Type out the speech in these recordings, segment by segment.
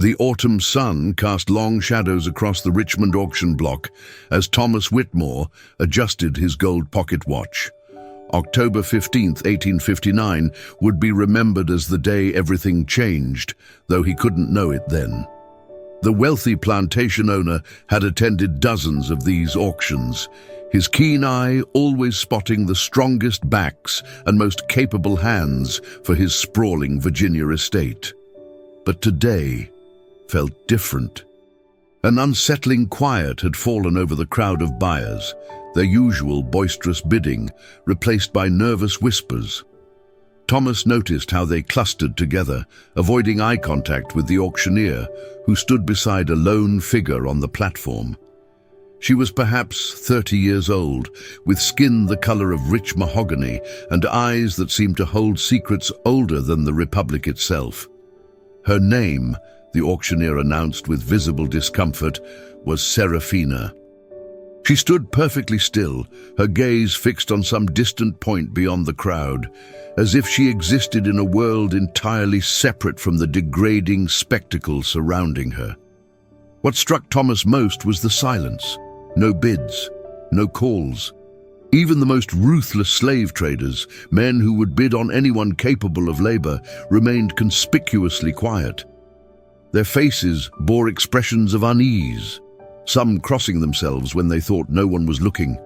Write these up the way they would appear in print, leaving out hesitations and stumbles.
The autumn sun cast long shadows across the Richmond auction block as Thomas Whitmore adjusted his gold pocket watch. October 15th, 1859 would be remembered as the day everything changed, though he couldn't know it then. The wealthy plantation owner had attended dozens of these auctions, his keen eye always spotting the strongest backs and most capable hands for his sprawling Virginia estate. But today felt different. An unsettling quiet had fallen over the crowd of buyers, their usual boisterous bidding replaced by nervous whispers. Thomas noticed how they clustered together, avoiding eye contact with the auctioneer, who stood beside a lone figure on the platform. She was perhaps 30 years old, with skin the color of rich mahogany and eyes that seemed to hold secrets older than the Republic itself. Her name, the auctioneer announced with visible discomfort, was Seraphina. She stood perfectly still, her gaze fixed on some distant point beyond the crowd, as if she existed in a world entirely separate from the degrading spectacle surrounding her. What struck Thomas most was the silence. No bids, no calls. Even the most ruthless slave traders, men who would bid on anyone capable of labor, remained conspicuously quiet. Their faces bore expressions of unease, some crossing themselves when they thought no one was looking.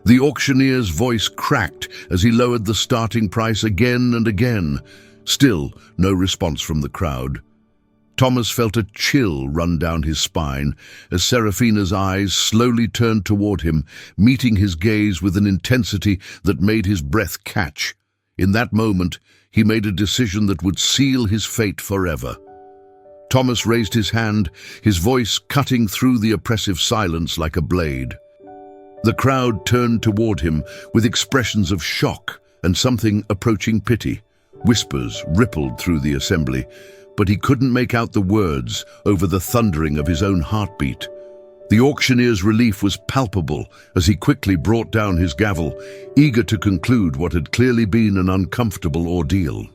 The auctioneer's voice cracked as he lowered the starting price again and again. Still, no response from the crowd. Thomas felt a chill run down his spine as Seraphina's eyes slowly turned toward him, meeting his gaze with an intensity that made his breath catch. In that moment, he made a decision that would seal his fate forever. Thomas raised his hand, his voice cutting through the oppressive silence like a blade. The crowd turned toward him with expressions of shock and something approaching pity. Whispers rippled through the assembly, but he couldn't make out the words over the thundering of his own heartbeat. The auctioneer's relief was palpable as he quickly brought down his gavel, eager to conclude what had clearly been an uncomfortable ordeal.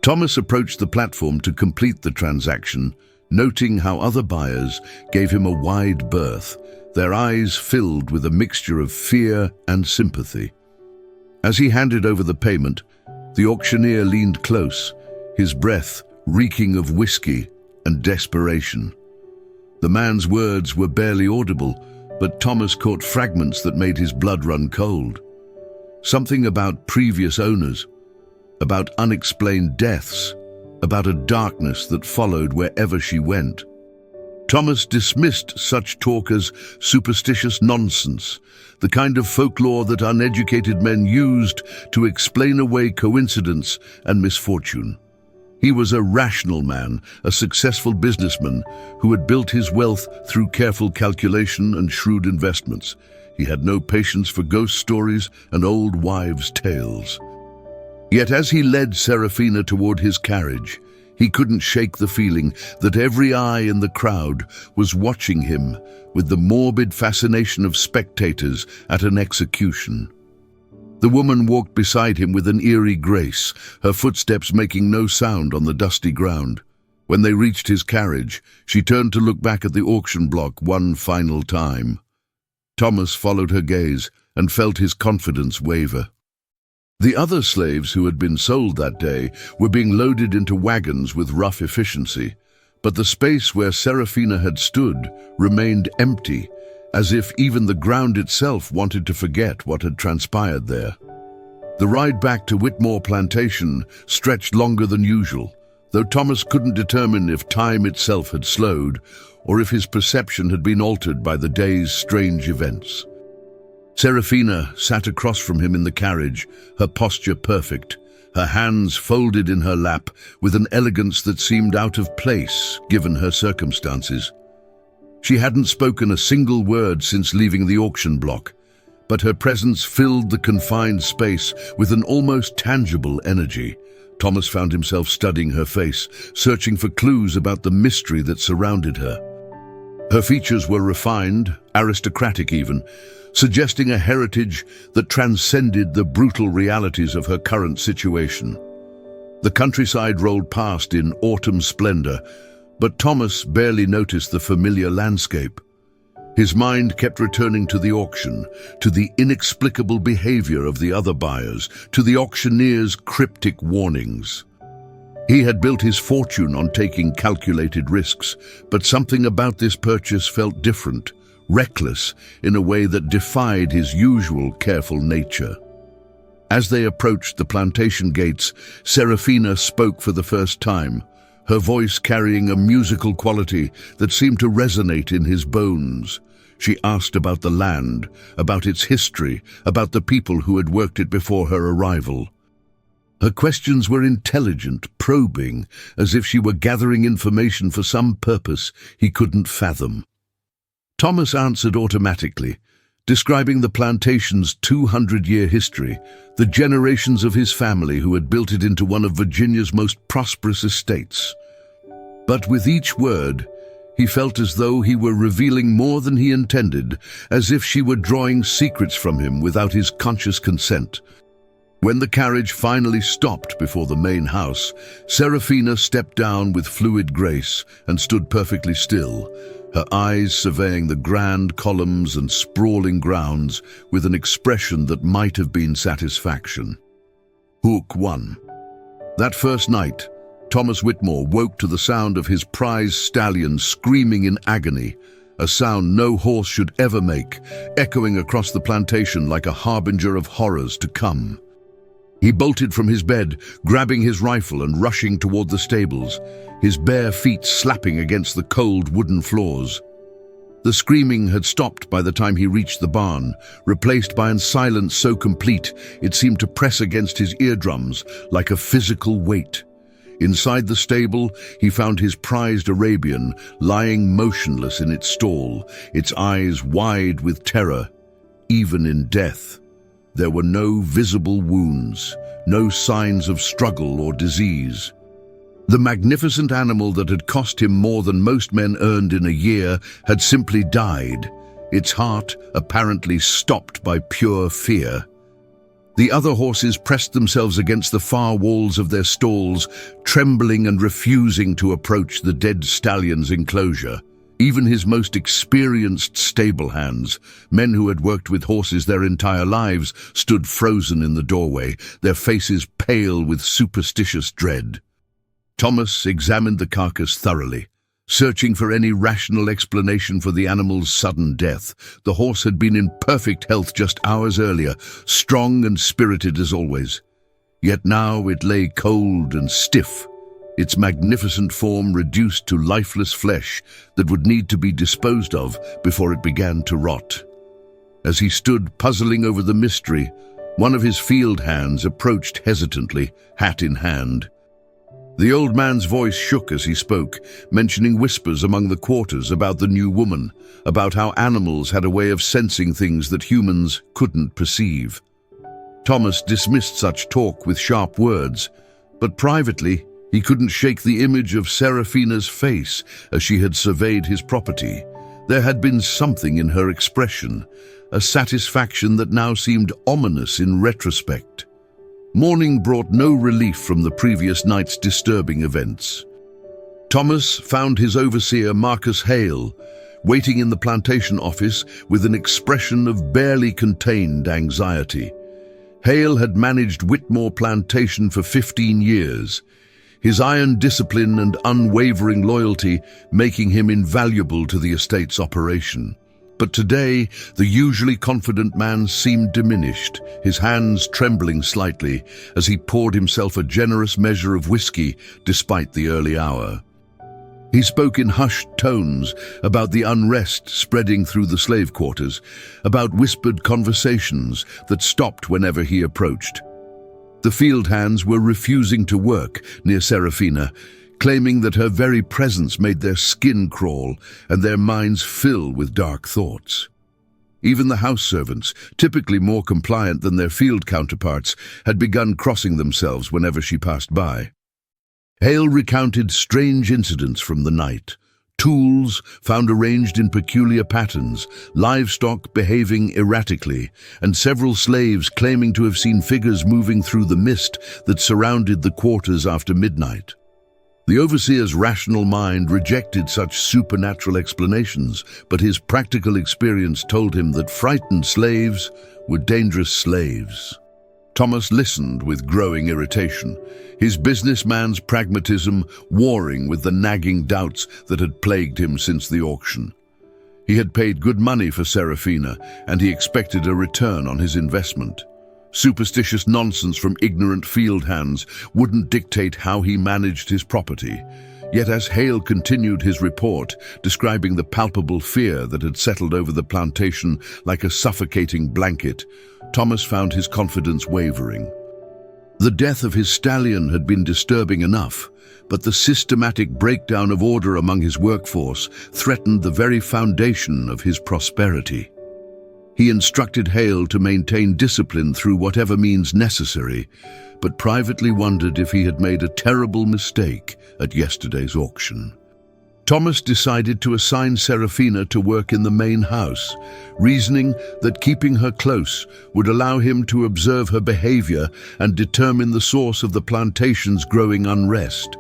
Thomas approached the platform to complete the transaction, noting how other buyers gave him a wide berth, their eyes filled with a mixture of fear and sympathy. As he handed over the payment, the auctioneer leaned close, his breath reeking of whiskey and desperation. The man's words were barely audible, but Thomas caught fragments that made his blood run cold. Something about previous owners, about unexplained deaths, about a darkness that followed wherever she went. Thomas dismissed such talk as superstitious nonsense, the kind of folklore that uneducated men used to explain away coincidence and misfortune. He was a rational man, a successful businessman who had built his wealth through careful calculation and shrewd investments. He had no patience for ghost stories and old wives' tales. Yet as he led Seraphina toward his carriage, he couldn't shake the feeling that every eye in the crowd was watching him with the morbid fascination of spectators at an execution. The woman walked beside him with an eerie grace, her footsteps making no sound on the dusty ground. When they reached his carriage, she turned to look back at the auction block one final time. Thomas followed her gaze and felt his confidence waver. The other slaves who had been sold that day were being loaded into wagons with rough efficiency, but the space where Seraphina had stood remained empty, as if even the ground itself wanted to forget what had transpired there. The ride back to Whitmore Plantation stretched longer than usual, though Thomas couldn't determine if time itself had slowed or if his perception had been altered by the day's strange events. Seraphina sat across from him in the carriage, her posture perfect, her hands folded in her lap with an elegance that seemed out of place given her circumstances. She hadn't spoken a single word since leaving the auction block, but her presence filled the confined space with an almost tangible energy. Thomas found himself studying her face, searching for clues about the mystery that surrounded her. Her features were refined, aristocratic even, suggesting a heritage that transcended the brutal realities of her current situation. The countryside rolled past in autumn splendor, But Thomas barely noticed the familiar landscape. His mind kept returning to the auction, to the inexplicable behavior of the other buyers, to the auctioneer's cryptic warnings. He had built his fortune on taking calculated risks, but something about this purchase felt different, reckless, in a way that defied his usual careful nature. As they approached the plantation gates, Seraphina spoke for the first time, her voice carrying a musical quality that seemed to resonate in his bones. She asked about the land, about its history, about the people who had worked it before her arrival. Her questions were intelligent, probing, as if she were gathering information for some purpose he couldn't fathom. Thomas answered automatically, describing the plantation's 200-year history, the generations of his family who had built it into one of Virginia's most prosperous estates. But with each word, he felt as though he were revealing more than he intended, as if she were drawing secrets from him without his conscious consent. When the carriage finally stopped before the main house, Seraphina stepped down with fluid grace and stood perfectly still, her eyes surveying the grand columns and sprawling grounds with an expression that might have been satisfaction. Hook 1. That first night, Thomas Whitmore woke to the sound of his prize stallion screaming in agony, a sound no horse should ever make, echoing across the plantation like a harbinger of horrors to come. He bolted from his bed, grabbing his rifle and rushing toward the stables, his bare feet slapping against the cold wooden floors. The screaming had stopped by the time he reached the barn, replaced by a silence so complete it seemed to press against his eardrums like a physical weight. Inside the stable, he found his prized Arabian lying motionless in its stall, its eyes wide with terror, even in death. There were no visible wounds, no signs of struggle or disease. The magnificent animal that had cost him more than most men earned in a year had simply died, its heart apparently stopped by pure fear. The other horses pressed themselves against the far walls of their stalls, trembling and refusing to approach the dead stallion's enclosure. Even his most experienced stable hands, men who had worked with horses their entire lives, stood frozen in the doorway, their faces pale with superstitious dread. Thomas examined the carcass thoroughly, searching for any rational explanation for the animal's sudden death. The horse had been in perfect health just hours earlier, strong and spirited as always. Yet now it lay cold and stiff, its magnificent form reduced to lifeless flesh that would need to be disposed of before it began to rot. As he stood puzzling over the mystery, one of his field hands approached hesitantly, hat in hand. The old man's voice shook as he spoke, mentioning whispers among the quarters about the new woman, about how animals had a way of sensing things that humans couldn't perceive. Thomas dismissed such talk with sharp words, but privately he couldn't shake the image of Seraphina's face as she had surveyed his property. There had been something in her expression, a satisfaction that now seemed ominous in retrospect. Morning brought no relief from the previous night's disturbing events. Thomas found his overseer Marcus Hale waiting in the plantation office with an expression of barely contained anxiety. Hale had managed Whitmore Plantation for 15 years, his iron discipline and unwavering loyalty making him invaluable to the estate's operation. But today, the usually confident man seemed diminished, his hands trembling slightly as he poured himself a generous measure of whiskey despite the early hour. He spoke in hushed tones about the unrest spreading through the slave quarters, about whispered conversations that stopped whenever he approached. The field hands were refusing to work near Seraphina, claiming that her very presence made their skin crawl and their minds fill with dark thoughts. Even the house servants, typically more compliant than their field counterparts, had begun crossing themselves whenever she passed by. Hale recounted strange incidents from the night. Tools found arranged in peculiar patterns, livestock behaving erratically, and several slaves claiming to have seen figures moving through the mist that surrounded the quarters after midnight. The overseer's rational mind rejected such supernatural explanations, but his practical experience told him that frightened slaves were dangerous slaves. Thomas listened with growing irritation, his businessman's pragmatism warring with the nagging doubts that had plagued him since the auction. He had paid good money for Seraphina, and he expected a return on his investment. Superstitious nonsense from ignorant field hands wouldn't dictate how he managed his property. Yet as Hale continued his report, describing the palpable fear that had settled over the plantation like a suffocating blanket, Thomas found his confidence wavering. The death of his stallion had been disturbing enough, but the systematic breakdown of order among his workforce threatened the very foundation of his prosperity. He instructed Hale to maintain discipline through whatever means necessary, but privately wondered if he had made a terrible mistake at yesterday's auction. Thomas decided to assign Seraphina to work in the main house, reasoning that keeping her close would allow him to observe her behavior and determine the source of the plantation's growing unrest.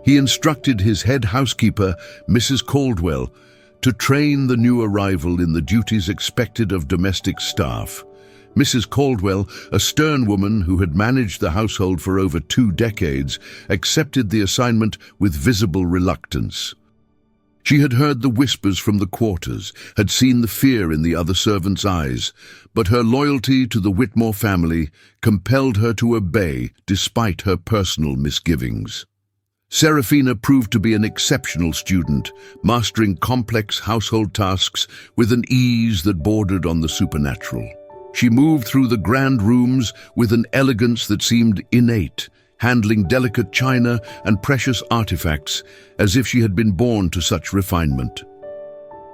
He instructed his head housekeeper, Mrs. Caldwell, to train the new arrival in the duties expected of domestic staff. Mrs. Caldwell, a stern woman who had managed the household for over 2 decades, accepted the assignment with visible reluctance. She had heard the whispers from the quarters, had seen the fear in the other servants' eyes, but her loyalty to the Whitmore family compelled her to obey despite her personal misgivings. Seraphina proved to be an exceptional student, mastering complex household tasks with an ease that bordered on the supernatural. She moved through the grand rooms with an elegance that seemed innate, handling delicate china and precious artifacts as if she had been born to such refinement.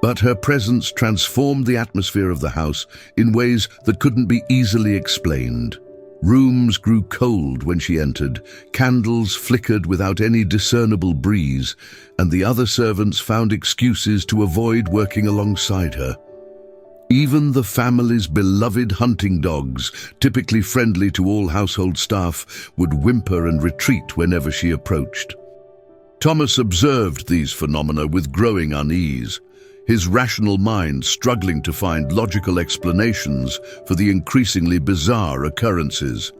But her presence transformed the atmosphere of the house in ways that couldn't be easily explained. Rooms grew cold when she entered, candles flickered without any discernible breeze, and the other servants found excuses to avoid working alongside her. Even the family's beloved hunting dogs, typically friendly to all household staff, would whimper and retreat whenever she approached. Thomas observed these phenomena with growing unease, his rational mind struggling to find logical explanations for the increasingly bizarre occurrences.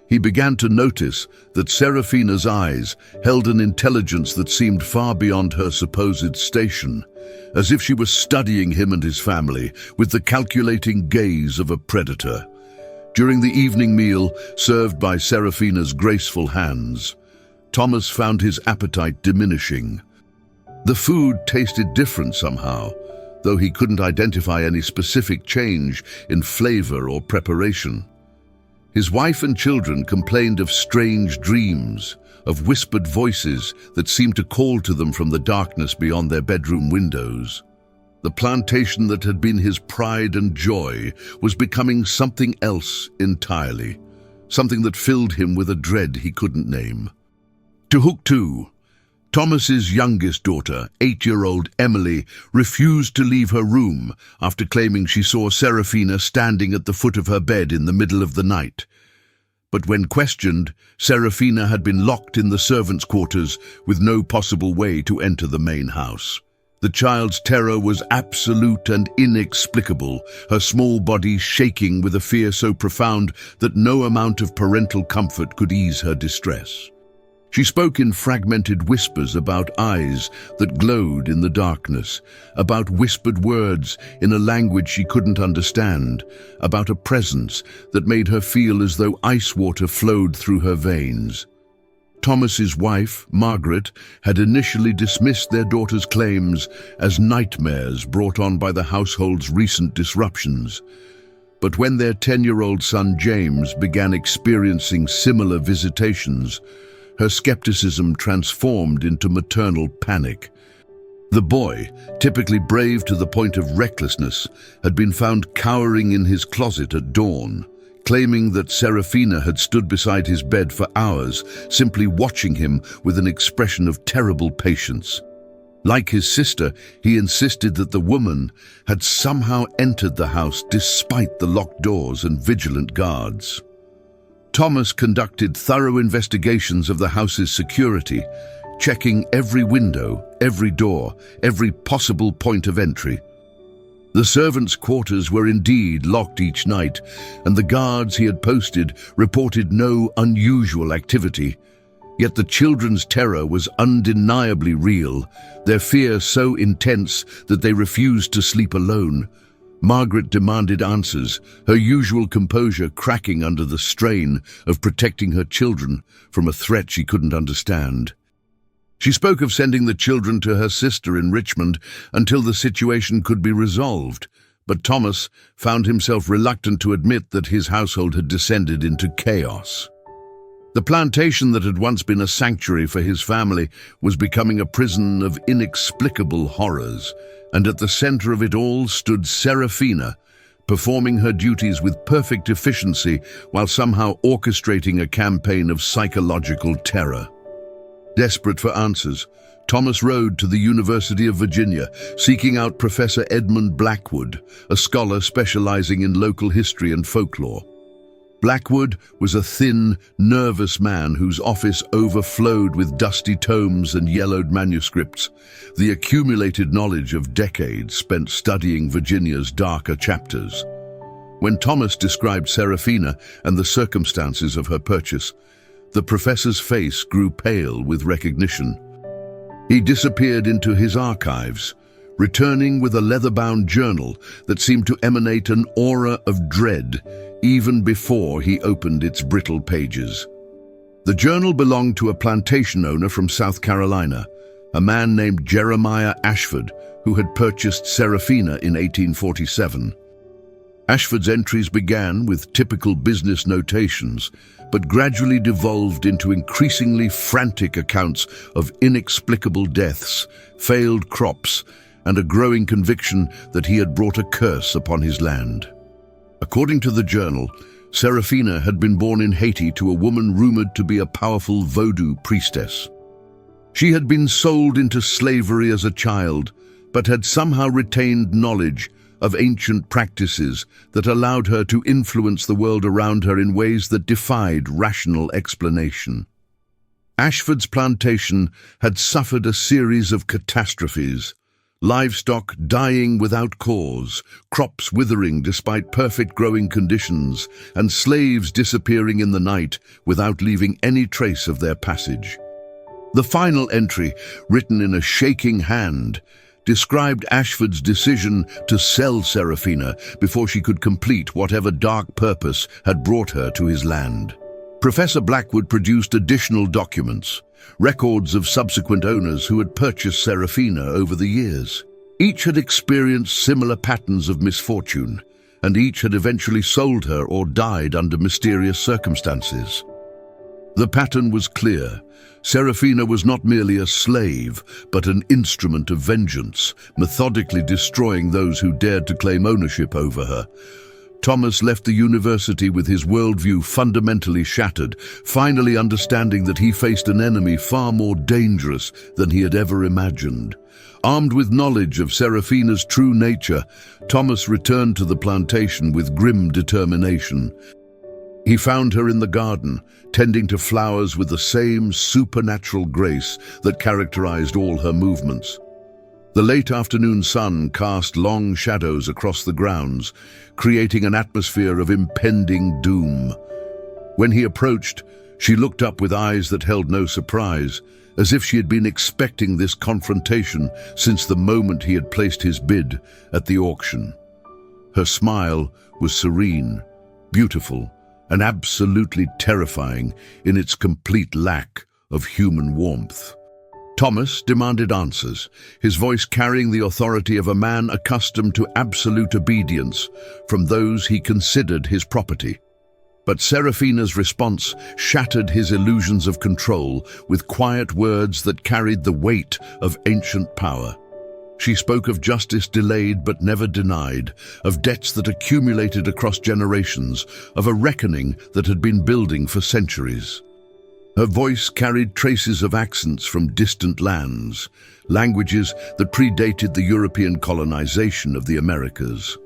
He began to notice that Seraphina's eyes held an intelligence that seemed far beyond her supposed station, as if she was studying him and his family with the calculating gaze of a predator. During the evening meal, served by Seraphina's graceful hands, Thomas found his appetite diminishing. The food tasted different somehow, though he couldn't identify any specific change in flavor or preparation. His wife and children complained of strange dreams, of whispered voices that seemed to call to them from the darkness beyond their bedroom windows. The plantation that had been his pride and joy was becoming something else entirely, something that filled him with a dread he couldn't name. Timbuktu. Thomas's youngest daughter, 8-year-old Emily, refused to leave her room after claiming she saw Seraphina standing at the foot of her bed in the middle of the night. But when questioned, Seraphina had been locked in the servants' quarters with no possible way to enter the main house. The child's terror was absolute and inexplicable, her small body shaking with a fear so profound that no amount of parental comfort could ease her distress. She spoke in fragmented whispers about eyes that glowed in the darkness, about whispered words in a language she couldn't understand, about a presence that made her feel as though ice water flowed through her veins. Thomas's wife, Margaret, had initially dismissed their daughter's claims as nightmares brought on by the household's recent disruptions. But when their 10-year-old son James began experiencing similar visitations, her skepticism transformed into maternal panic. The boy, typically brave to the point of recklessness, had been found cowering in his closet at dawn, claiming that Seraphina had stood beside his bed for hours, simply watching him with an expression of terrible patience. Like his sister, he insisted that the woman had somehow entered the house despite the locked doors and vigilant guards. Thomas conducted thorough investigations of the house's security, checking every window, every door, every possible point of entry. The servants' quarters were indeed locked each night, and the guards he had posted reported no unusual activity. Yet the children's terror was undeniably real, their fear so intense that they refused to sleep alone. Margaret demanded answers, her usual composure cracking under the strain of protecting her children from a threat she couldn't understand. She spoke of sending the children to her sister in Richmond until the situation could be resolved, but Thomas found himself reluctant to admit that his household had descended into chaos. The plantation that had once been a sanctuary for his family was becoming a prison of inexplicable horrors, and at the center of it all stood Seraphina, performing her duties with perfect efficiency while somehow orchestrating a campaign of psychological terror. Desperate for answers, Thomas rode to the University of Virginia, seeking out Professor Edmund Blackwood, a scholar specializing in local history and folklore. Blackwood was a thin, nervous man whose office overflowed with dusty tomes and yellowed manuscripts, the accumulated knowledge of decades spent studying Virginia's darker chapters. When Thomas described Seraphina and the circumstances of her purchase, the professor's face grew pale with recognition. He disappeared into his archives, returning with a leather-bound journal that seemed to emanate an aura of dread even before he opened its brittle pages. The journal belonged to a plantation owner from South Carolina, a man named Jeremiah Ashford, who had purchased Seraphina in 1847. Ashford's entries began with typical business notations, but gradually devolved into increasingly frantic accounts of inexplicable deaths, failed crops, and a growing conviction that he had brought a curse upon his land. According to the journal, Seraphina had been born in Haiti to a woman rumored to be a powerful voodoo priestess. She had been sold into slavery as a child, but had somehow retained knowledge of ancient practices that allowed her to influence the world around her in ways that defied rational explanation. Ashford's plantation had suffered a series of catastrophes: livestock dying without cause, crops withering despite perfect growing conditions, and slaves disappearing in the night without leaving any trace of their passage. The final entry, written in a shaking hand, described Ashford's decision to sell Seraphina before she could complete whatever dark purpose had brought her to his land. Professor Blackwood produced additional documents, records of subsequent owners who had purchased Seraphina over the years. Each had experienced similar patterns of misfortune, and each had eventually sold her or died under mysterious circumstances. The pattern was clear. Seraphina was not merely a slave, but an instrument of vengeance, methodically destroying those who dared to claim ownership over her. Thomas left the university with his worldview fundamentally shattered, finally understanding that he faced an enemy far more dangerous than he had ever imagined. Armed with knowledge of Seraphina's true nature, Thomas returned to the plantation with grim determination. He found her in the garden, tending to flowers with the same supernatural grace that characterized all her movements. The late afternoon sun cast long shadows across the grounds, creating an atmosphere of impending doom. When he approached, she looked up with eyes that held no surprise, as if she had been expecting this confrontation since the moment he had placed his bid at the auction. Her smile was serene, beautiful, and absolutely terrifying in its complete lack of human warmth. Thomas demanded answers, his voice carrying the authority of a man accustomed to absolute obedience from those he considered his property. But Seraphina's response shattered his illusions of control with quiet words that carried the weight of ancient power. She spoke of justice delayed but never denied, of debts that accumulated across generations, of a reckoning that had been building for centuries. Her voice carried traces of accents from distant lands, languages that predated the European colonization of the Americas.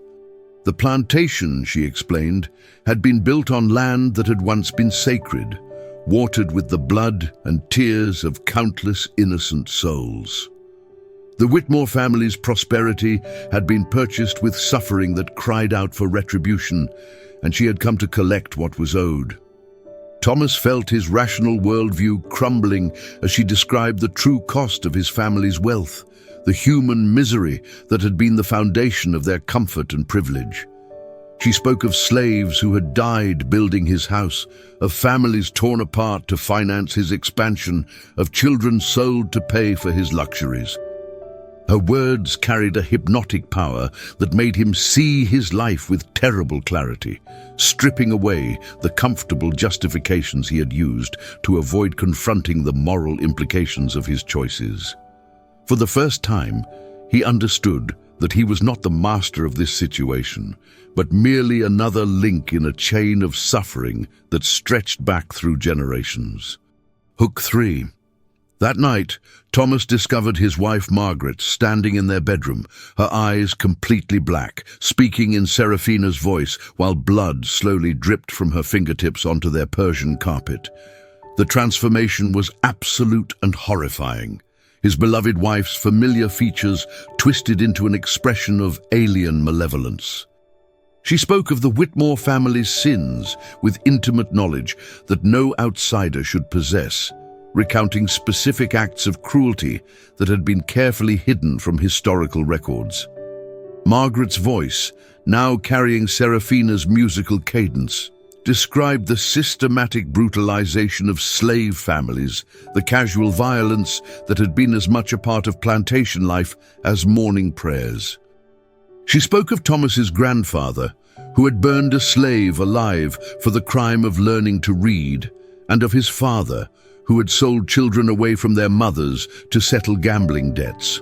The plantation, she explained, had been built on land that had once been sacred, watered with the blood and tears of countless innocent souls. The Whitmore family's prosperity had been purchased with suffering that cried out for retribution, and she had come to collect what was owed. Thomas felt his rational worldview crumbling as she described the true cost of his family's wealth, the human misery that had been the foundation of their comfort and privilege. She spoke of slaves who had died building his house, of families torn apart to finance his expansion, of children sold to pay for his luxuries. Her words carried a hypnotic power that made him see his life with terrible clarity, stripping away the comfortable justifications he had used to avoid confronting the moral implications of his choices. For the first time, he understood that he was not the master of this situation, but merely another link in a chain of suffering that stretched back through generations. Hook 3. That night, Thomas discovered his wife Margaret standing in their bedroom, her eyes completely black, speaking in Seraphina's voice while blood slowly dripped from her fingertips onto their Persian carpet. The transformation was absolute and horrifying. His beloved wife's familiar features twisted into an expression of alien malevolence. She spoke of the Whitmore family's sins with intimate knowledge that no outsider should possess, recounting specific acts of cruelty that had been carefully hidden from historical records. Margaret's voice, now carrying Seraphina's musical cadence, described the systematic brutalization of slave families, the casual violence that had been as much a part of plantation life as morning prayers. She spoke of Thomas's grandfather, who had burned a slave alive for the crime of learning to read, and of his father, who had sold children away from their mothers to settle gambling debts.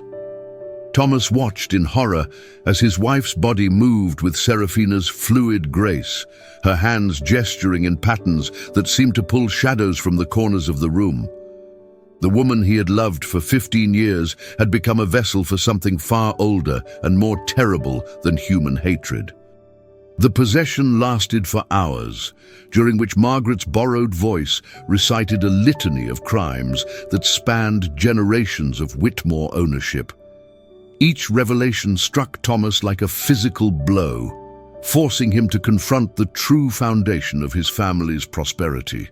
Thomas watched in horror as his wife's body moved with Seraphina's fluid grace, her hands gesturing in patterns that seemed to pull shadows from the corners of the room. The woman he had loved for 15 years had become a vessel for something far older and more terrible than human hatred. The possession lasted for hours, during which Margaret's borrowed voice recited a litany of crimes that spanned generations of Whitmore ownership. Each revelation struck Thomas like a physical blow, forcing him to confront the true foundation of his family's prosperity.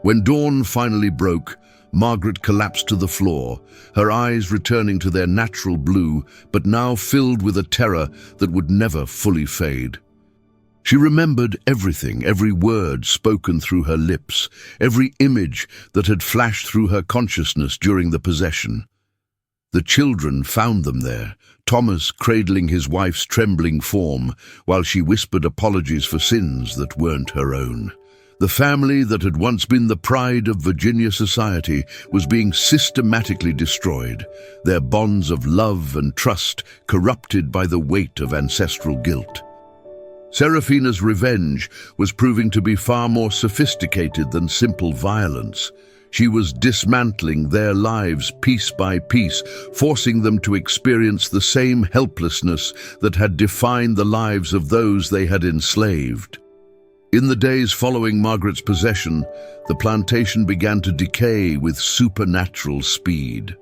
When dawn finally broke, Margaret collapsed to the floor, her eyes returning to their natural blue, but now filled with a terror that would never fully fade. She remembered everything, every word spoken through her lips, every image that had flashed through her consciousness during the possession. The children found them there, Thomas cradling his wife's trembling form while she whispered apologies for sins that weren't her own. The family that had once been the pride of Virginia society was being systematically destroyed, their bonds of love and trust corrupted by the weight of ancestral guilt. Seraphina's revenge was proving to be far more sophisticated than simple violence. She was dismantling their lives piece by piece, forcing them to experience the same helplessness that had defined the lives of those they had enslaved. In the days following Margaret's possession, the plantation began to decay with supernatural speed.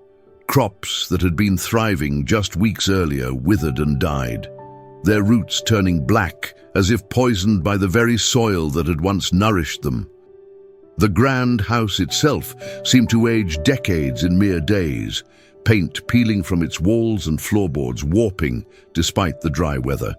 Crops that had been thriving just weeks earlier withered and died, their roots turning black as if poisoned by the very soil that had once nourished them. The grand house itself seemed to age decades in mere days, paint peeling from its walls and floorboards warping despite the dry weather.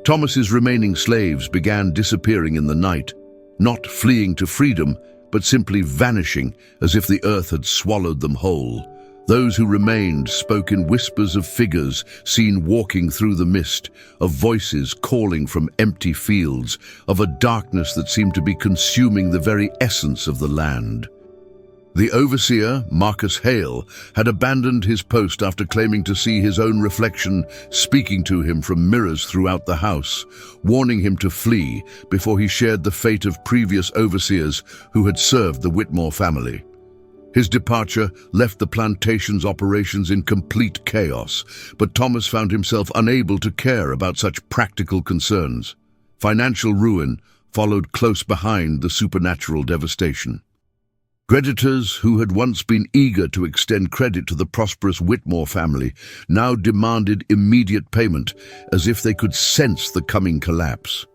Thomas's remaining slaves began disappearing in the night, not fleeing to freedom, but simply vanishing as if the earth had swallowed them whole. Those who remained spoke in whispers of figures seen walking through the mist, of voices calling from empty fields, of a darkness that seemed to be consuming the very essence of the land. The overseer, Marcus Hale, had abandoned his post after claiming to see his own reflection speaking to him from mirrors throughout the house, warning him to flee before he shared the fate of previous overseers who had served the Whitmore family. His departure left the plantation's operations in complete chaos, but Thomas found himself unable to care about such practical concerns. Financial ruin followed close behind the supernatural devastation. Creditors who had once been eager to extend credit to the prosperous Whitmore family now demanded immediate payment, as if they could sense the coming collapse.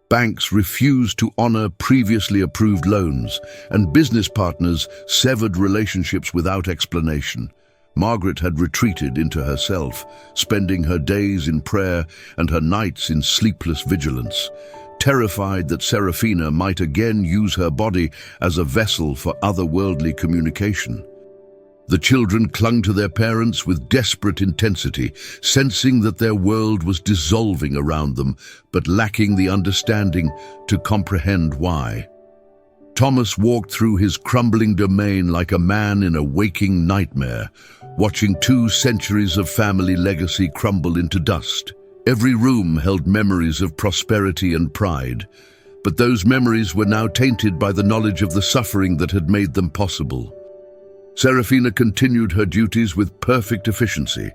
Banks refused to honor previously approved loans, and business partners severed relationships without explanation. Margaret had retreated into herself, spending her days in prayer and her nights in sleepless vigilance, terrified that Seraphina might again use her body as a vessel for otherworldly communication. The children clung to their parents with desperate intensity, sensing that their world was dissolving around them, but lacking the understanding to comprehend why. Thomas walked through his crumbling domain like a man in a waking nightmare, watching 2 centuries of family legacy crumble into dust. Every room held memories of prosperity and pride, but those memories were now tainted by the knowledge of the suffering that had made them possible. Seraphina continued her duties with perfect efficiency,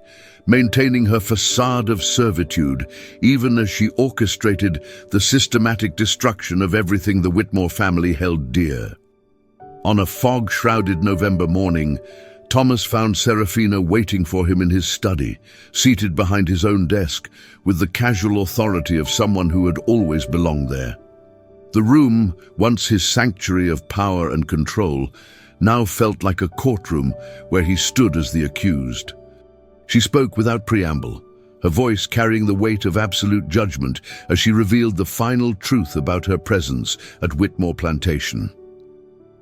maintaining her facade of servitude, even as she orchestrated the systematic destruction of everything the Whitmore family held dear. On a fog-shrouded November morning, Thomas found Seraphina waiting for him in his study, seated behind his own desk, with the casual authority of someone who had always belonged there. The room, once his sanctuary of power and control, now felt like a courtroom where he stood as the accused. She spoke without preamble, her voice carrying the weight of absolute judgment as she revealed the final truth about her presence at Whitmore Plantation.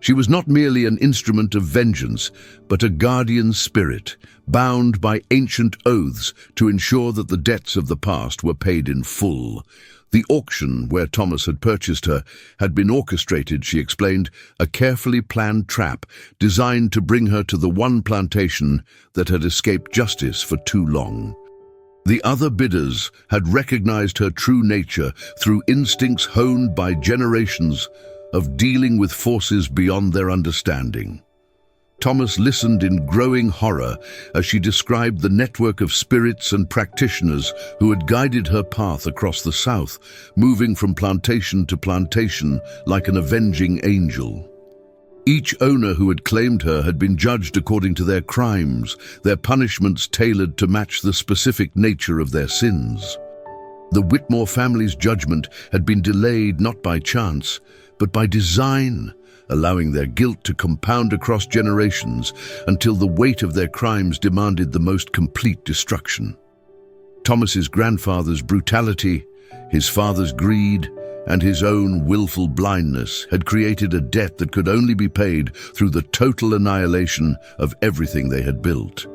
She was not merely an instrument of vengeance, but a guardian spirit, bound by ancient oaths to ensure that the debts of the past were paid in full. The auction where Thomas had purchased her had been orchestrated, she explained, a carefully planned trap designed to bring her to the one plantation that had escaped justice for too long. The other bidders had recognized her true nature through instincts honed by generations of dealing with forces beyond their understanding. Thomas listened in growing horror as she described the network of spirits and practitioners who had guided her path across the South, moving from plantation to plantation like an avenging angel. Each owner who had claimed her had been judged according to their crimes, their punishments tailored to match the specific nature of their sins. The Whitmore family's judgment had been delayed not by chance, but by design, allowing their guilt to compound across generations until the weight of their crimes demanded the most complete destruction. Thomas's grandfather's brutality, his father's greed, and his own willful blindness had created a debt that could only be paid through the total annihilation of everything they had built.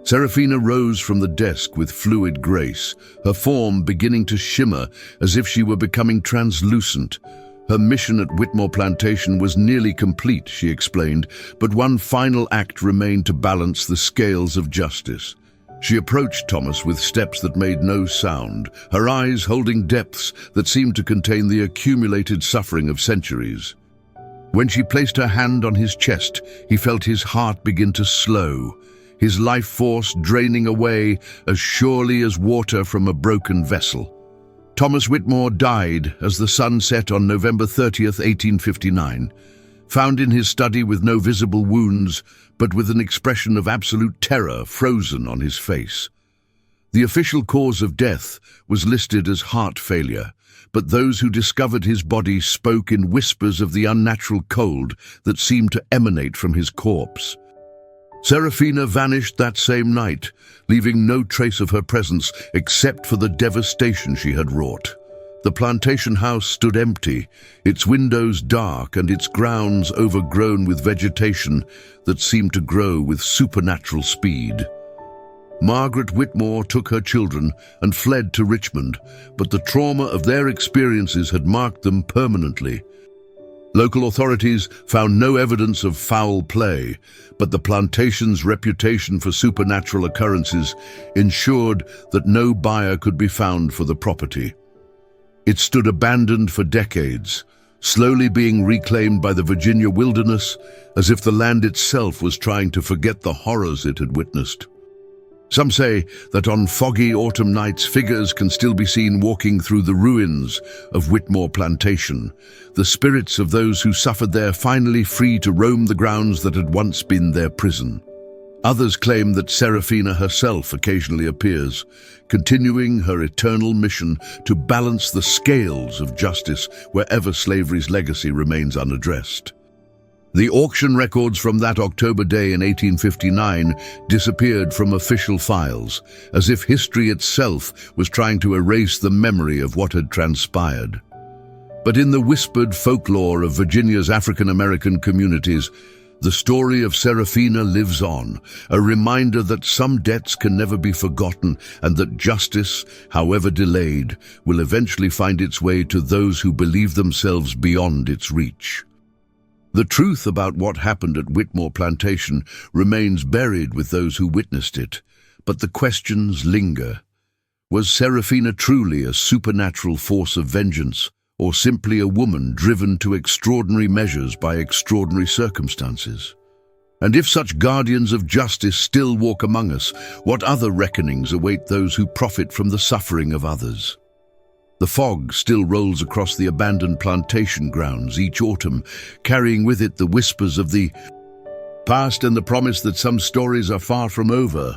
Seraphina rose from the desk with fluid grace, her form beginning to shimmer as if she were becoming translucent. Her mission at Whitmore Plantation was nearly complete, she explained, but one final act remained to balance the scales of justice. She approached Thomas with steps that made no sound, her eyes holding depths that seemed to contain the accumulated suffering of centuries. When she placed her hand on his chest, he felt his heart begin to slow, his life force draining away as surely as water from a broken vessel. Thomas Whitmore died as the sun set on November 30th, 1859, found in his study with no visible wounds, but with an expression of absolute terror frozen on his face. The official cause of death was listed as heart failure, but those who discovered his body spoke in whispers of the unnatural cold that seemed to emanate from his corpse. Seraphina vanished that same night, leaving no trace of her presence except for the devastation she had wrought. The plantation house stood empty, its windows dark and its grounds overgrown with vegetation that seemed to grow with supernatural speed. Margaret Whitmore took her children and fled to Richmond, but the trauma of their experiences had marked them permanently. Local authorities found no evidence of foul play, but the plantation's reputation for supernatural occurrences ensured that no buyer could be found for the property. It stood abandoned for decades, slowly being reclaimed by the Virginia wilderness, as if the land itself was trying to forget the horrors it had witnessed. Some say that on foggy autumn nights figures can still be seen walking through the ruins of Whitmore Plantation, the spirits of those who suffered there finally free to roam the grounds that had once been their prison. Others claim that Seraphina herself occasionally appears, continuing her eternal mission to balance the scales of justice wherever slavery's legacy remains unaddressed. The auction records from that October day in 1859 disappeared from official files, as if history itself was trying to erase the memory of what had transpired. But in the whispered folklore of Virginia's African-American communities, the story of Seraphina lives on, a reminder that some debts can never be forgotten and that justice, however delayed, will eventually find its way to those who believe themselves beyond its reach. The truth about what happened at Whitmore Plantation remains buried with those who witnessed it, but the questions linger. Was Seraphina truly a supernatural force of vengeance, or simply a woman driven to extraordinary measures by extraordinary circumstances? And if such guardians of justice still walk among us, what other reckonings await those who profit from the suffering of others? The fog still rolls across the abandoned plantation grounds each autumn, carrying with it the whispers of the past and the promise that some stories are far from over.